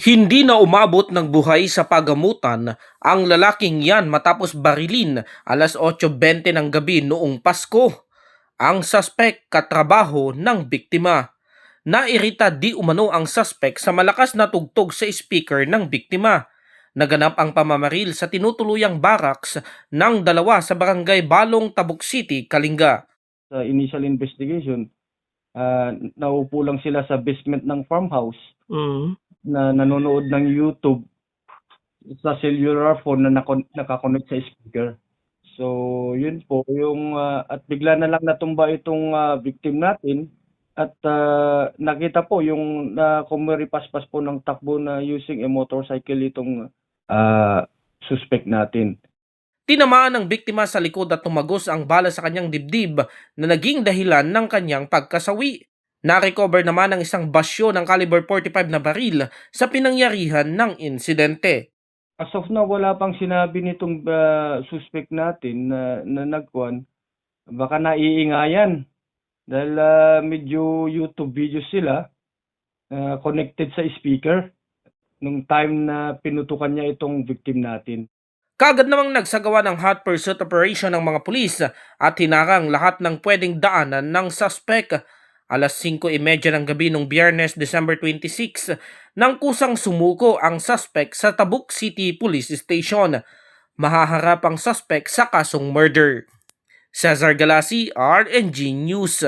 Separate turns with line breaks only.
Hindi na umabot ng buhay sa pagamutan ang lalaking yan matapos barilin 8:20 ng gabi noong Pasko. Ang suspect katrabaho ng biktima. Nairita di umano ang suspect sa malakas na tugtog sa speaker ng biktima. Naganap ang pamamaril sa tinutuluyang barracks ng dalawa sa barangay Balong, Tabuk City, Kalinga.
Sa initial investigation, naupo lang sila sa basement ng farmhouse na nanonood ng YouTube sa cellular phone na nakakonect sa speaker. So, yun po yung at bigla na lang natumba itong victim natin at nakita po yung kumuripaspas po ng takbo na using a motorcycle itong suspect natin.
Tinamaan ng biktima sa likod at tumagos ang bala sa kanyang dibdib na naging dahilan ng kanyang pagkasawi. Na-recover naman ang isang basyo ng caliber 45 na baril sa pinangyarihan ng insidente.
As of now, wala pang sinabi nitong suspect natin na nagkuhan. Baka naiingayan dahil medyo YouTube videos sila connected sa speaker nung time na pinutukan niya itong victim natin.
Kagad namang nagsagawa ng hot pursuit operation ng mga pulis at hinarang lahat ng pwedeng daanan ng suspect. 5:30 ng gabi nung Biyernes, December 26, nang kusang sumuko ang suspect sa Tabuk City Police Station. Mahaharap ang suspect sa kasong murder. Cesar Galasi, RNG News.